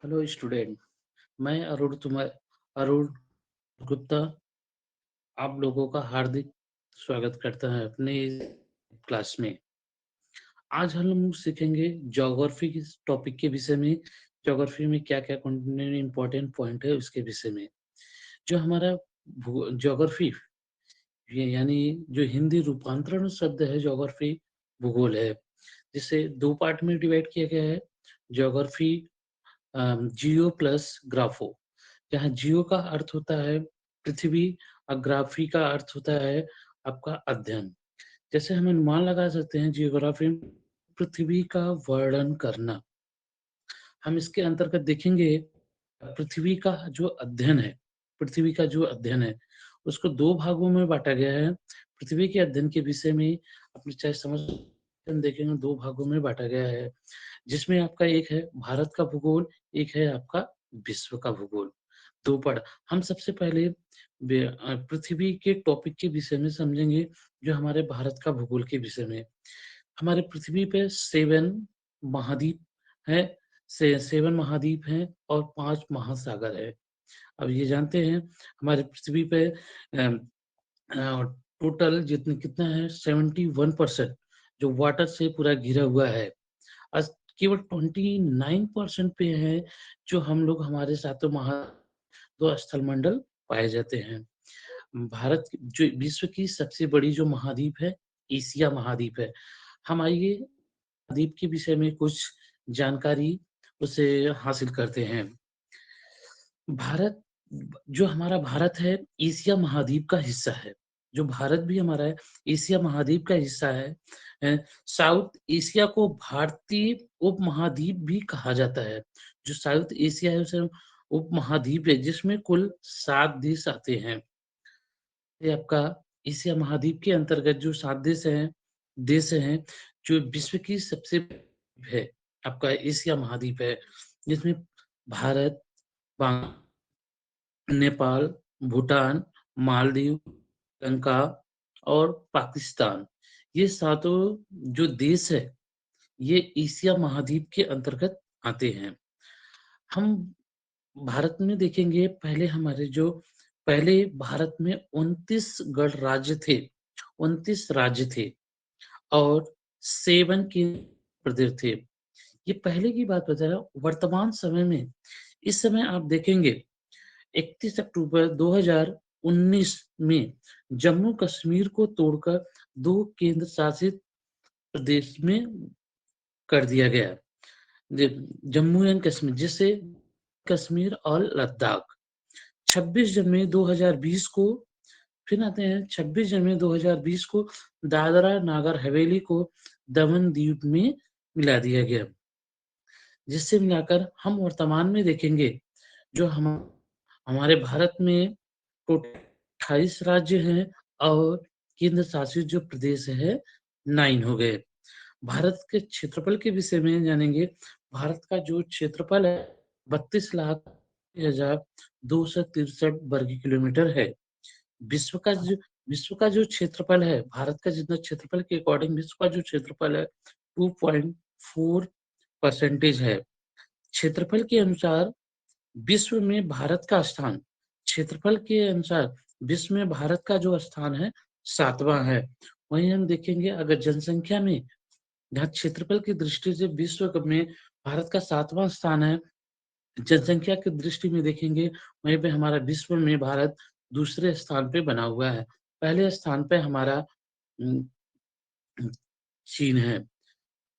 Hello student. मैं अरुण गुप्ता आप लोगों का हार्दिक स्वागत करता है अपने इस क्लास में। आज हम लोग सीखेंगे ज्योग्राफी के टॉपिक के विषय में। ज्योग्राफी में क्या-क्या इम्पोर्टेंट पॉइंट है उसके विषय में। जो हमारा ज्योग्राफी ये यानी जो हिंदी रूपांतरण शब्द है ज्योग्राफी भूगोल है, जिसे 2 पार्ट में डिवाइड किया गया है। ज्योग्राफी जियो प्लस ग्राफो। जहाँ जियो का अर्थ होता है पृथ्वी और ग्राफी का अर्थ होता है आपका अध्ययन। जैसे हम अनुमान लगा सकते हैं जियोग्राफी में पृथ्वी का वर्णन करना। हम इसके अंतर्गत देखेंगे पृथ्वी का जो अध्ययन है, पृथ्वी का जो अध्ययन है, उसको 2 भागों में बाँटा गया है। पृथ्वी के अध्ययन के विषय में अपनी चाहे समझ हम देखेंगे 2 भागों में बाँटा गया है, जिसमें आपका एक है भारत का भूगोल, एक है आपका विश्व का भूगोल। 2 पार्ट। हम सबसे पहले पृथ्वी के टॉपिक के विषय में समझेंगे, जो हमारे भारत का भूगोल के विषय में। हमारे पृथ्वी पे 7 महाद्वीप हैं, 7 महाद्वीप हैं और 5 महासागर हैं। अब ये जानते हैं हमारे पृथ्वी पे टोटल जितने कितना है 71% जो वाटर से पूरा घिरा हुआ है। अस केवल 29% पे है जो हम लोग हमारे सातों दो स्थलमंडल पाए जाते हैं। भारत जो विश्व की सबसे बड़ी जो महाद्वीप है, एशिया महाद्वीप है। हम आइए द्वीप के विषय में कुछ जानकारी उसे हासिल करते हैं। भारत जो हमारा भारत है, एशिया महाद्वीप का हिस्सा है। जो भारत भी हमारा है, एशिया महाद्वीप का हिस्सा है। साउथ एशिया को भारतीय उपमहाद्वीप भी कहा जाता है। जो साउथ एशिया है उसे उपमहाद्वीप है जिसमें कुल 7 देश आते हैं। ये आपका एशिया महाद्वीप के अंतर्गत जो 7 देश हैं, जो विश्व की सबसे है आपका एशिया महाद्वीप है, जिसमें भारत, बांग नेपाल, भूटान, मालदीव, श्रीलंका और पाकिस्तान, ये सातों जो देश है, ये एशिया महाद्वीप के अंतर्गत आते हैं। हम भारत में देखेंगे पहले भारत में 29 गणराज्य थे, 29 राज्य थे और 7 केंद्र प्रदेश थे। ये पहले की बात बता रहा हूँ, वर्तमान समय में इस समय आप देखेंगे 31 अक्टूबर 2019 में जम्मू कश्मीर को तोड़कर 2 केंद्र शासित प्रदेश में कर दिया गया। जम्मू एंड कश्मीर जिसे कश्मीर और लद्दाख। 26 जनवरी 2020 को फिर आते हैं 26 जनवरी 2020 को दादरा नागर हवेली को दमन द्वीप में मिला दिया गया। जिससे मिलाकर हम वर्तमान में देखेंगे जो हमारे भारत में टोटल 28 राज्य हैं और केंद्र शासित जो प्रदेश है 9 हो गए। भारत के क्षेत्रफल के विषय में जानेंगे। भारत का जो क्षेत्रफल है 32,80,263 वर्ग किलोमीटर है। विश्व का जो विश्व का जो क्षेत्रफल है, भारत का जितना क्षेत्रफल के अकॉर्डिंग विश्व का जो क्षेत्रफल है 2.4 परसेंटेज है। क्षेत्रफल के अनुसार विश्व में भारत का स्थान क्षेत्रफल के अनुसार विश्व में भारत का जो स्थान है 7वां है। वहीं हम देखेंगे अगर जनसंख्या में जहाँ क्षेत्रफल की दृष्टि से विश्व में भारत का 7वां स्थान है, जनसंख्या की दृष्टि में देखेंगे वहीं पे हमारा विश्व में भारत दूसरे स्थान पे बना हुआ है। पहले स्थान पे हमारा उम, चीन है।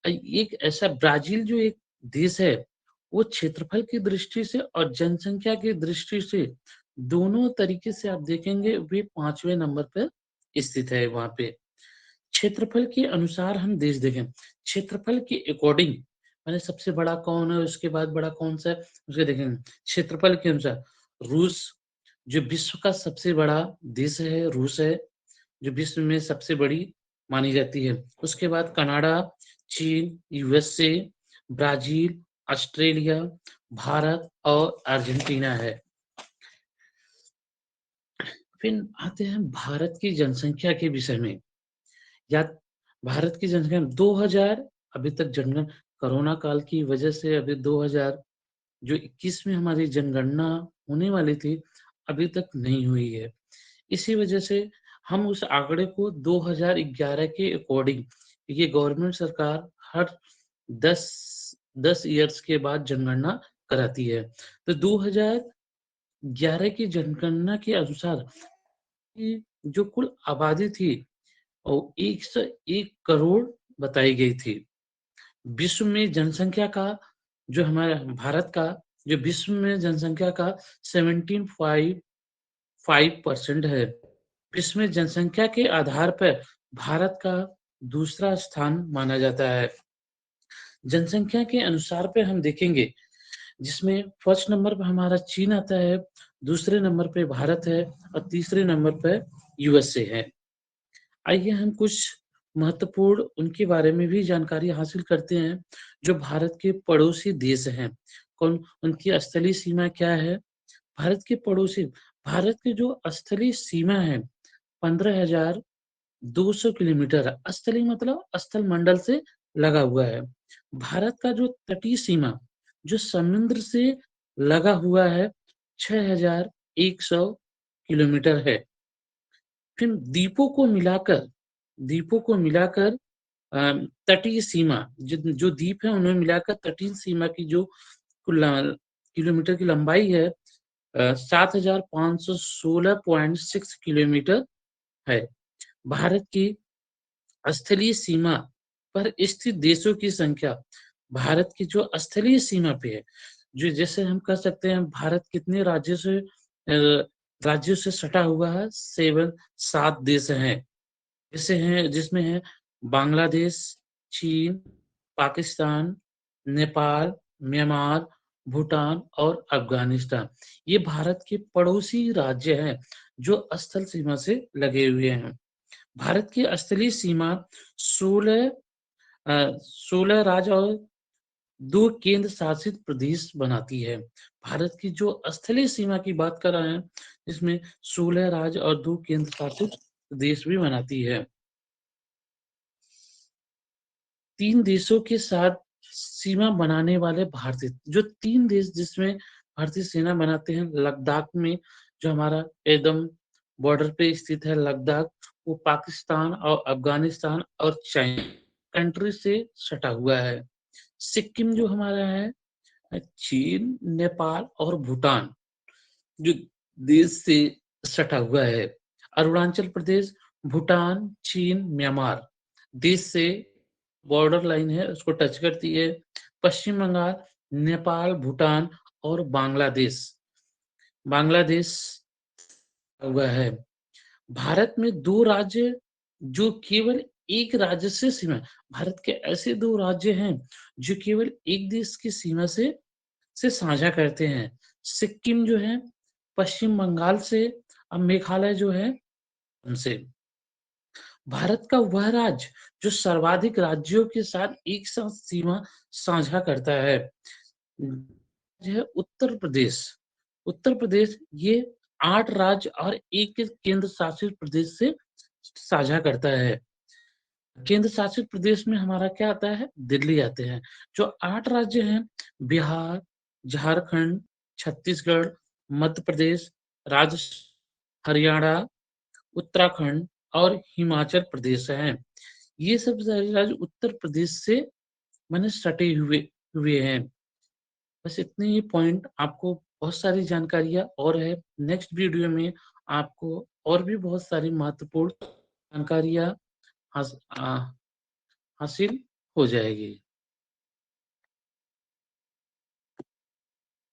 एक ऐसा ब्राज़ील जो एक देश है, वो क्षेत्रफल की दृष्टि से और जनसंख्या की दृष्टि से दोनों तरीके से आप देखेंगे वे 5वें नंबर पर स्थित है वहाँ पे। क्षेत्रफल के अनुसार हम देश देखें, क्षेत्रफल के अकॉर्डिंग माने सबसे बड़ा कौन है, उसके बाद बड़ा कौन-सा है, उसके देखेंगे। क्षेत्रफल के अनुसार रूस जो विश्व का सबसे बड़ा देश है, रूस है, जो विश्व में सबसे बड़ी मानी जाती है। उसके बाद कनाडा, चीन, यूएसए, ब्राज़ील, ऑस्ट्रेलिया, भारत और अर्जेंटीना है। फिर आते हैं भारत की जनसंख्या के विषय में। या भारत की जनसंख्या 2000 अभी तक जनगण कोरोना काल की वजह से अभी जो 21 में हमारी जनगणना होने वाली थी, अभी तक नहीं हुई है। इसी वजह से हम उस आंकड़े को 2011 के अकॉर्डिंग, ये गवर्नमेंट सरकार हर 10 10 इयर्स के बाद जनगणना कराती है। तो 2011 की जनगणना के अनुसार कि जो कुल आबादी थी वो 101 करोड़ बताई गई थी। विश्व में जनसंख्या का जो हमारा भारत का जो विश्व में जनसंख्या का 17.5% है। विश्व में जनसंख्या के आधार पर भारत का दूसरा स्थान माना जाता है। जनसंख्या के अनुसार पे हम देखेंगे, जिसमें फर्स्ट नंबर पे हमारा चीन आता है, दूसरे नंबर पे भारत है और तीसरे नंबर पे यूएसए है। आइए हम कुछ महत्वपूर्ण उनके बारे में भी जानकारी हासिल करते हैं, जो भारत के पड़ोसी देश हैं। कौन उनकी स्थलीय सीमा क्या है? भारत के पड़ोसी भारत की जो स्थलीय सीमा है 15,200 किलोमीटर है। स्थलीय मतलब स्थल मंडल से लगा हुआ है। भारत का जो तटीय सीमा जो समुद्र से लगा हुआ है 6,100 किलोमीटर है। फिर द्वीपों को मिलाकर तटीय सीमा जो जो द्वीप है उन्हें मिलाकर तटीय सीमा की जो कुल किलोमीटर की लंबाई है 7,516.6 किलोमीटर है। भारत की स्थलीय सीमा पर स्थित देशों की संख्या भारत की जो स्थलीय सीमा पे है, जो जैसे हम कह सकते हैं भारत कितने राज्यों से सटा हुआ है 7 देश हैं। जैसे हैं जिसमें है बांग्लादेश, चीन, पाकिस्तान, नेपाल, म्यांमार, भूटान और अफ़गानिस्तान। ये भारत के पड़ोसी राज्य हैं, जो स्थल सीमा से लगे हुए हैं। भारत की स्थलीय सीमा 16 16 राज्य और 2 केंद्र शासित प्रदेश बनाती है। भारत की जो स्थलीय सीमा की बात कर रहे हैं, इसमें 16 राज्य और 2 केंद्र शासित प्रदेश भी बनाती है। 3 देशों के साथ सीमा बनाने वाले भारतीय जो 3 देश जिसमें भारतीय सेना बनाते हैं, लद्दाख में जो हमारा एकदम बॉर्डर पे स्थित है लद्दाख, वो पाकिस्तान और अफ़गानिस्तान और चाइना कंट्री से सटा हुआ है। सिक्किम जो हमारा है चीन, नेपाल और भूटान जो देश से सटा हुआ है। अरुणाचल प्रदेश, भूटान, चीन, म्यांमार देश से बॉर्डर लाइन है उसको टच करती है। पश्चिम बंगाल, नेपाल, भूटान और बांग्लादेश हुआ है। भारत में 2 राज्य जो केवल एक राज्य से सीमा भारत के ऐसे 2 राज्य हैं जो केवल एक देश की सीमा से साझा करते हैं। सिक्किम जो है पश्चिम बंगाल से और मेघालय जो है उनसे। भारत का वह राज्य जो सर्वाधिक राज्यों के साथ एक साथ सीमा साझा करता है, जो है उत्तर प्रदेश। उत्तर प्रदेश ये 8 राज्य और 1 केंद्र शासित प्रदेश से साझा करता है। केंद्र शासित प्रदेश में हमारा क्या आता है? दिल्ली आते हैं। जो 8 राज्य हैं बिहार, झारखंड, छत्तीसगढ़, मध्य प्रदेश, हरियाणा, उत्तराखंड और हिमाचल प्रदेश हैं। ये सब सारे राज्य उत्तर प्रदेश से माने सटे हुए हुए हैं। बस इतने ही पॉइंट आपको बहुत सारी जानकारियाँ और है। नेक्स्ट वीडियो में आपको और भी बहुत सारी महत्वपूर्ण जानकारियाँ हास अ, हासिल हो जाएगी।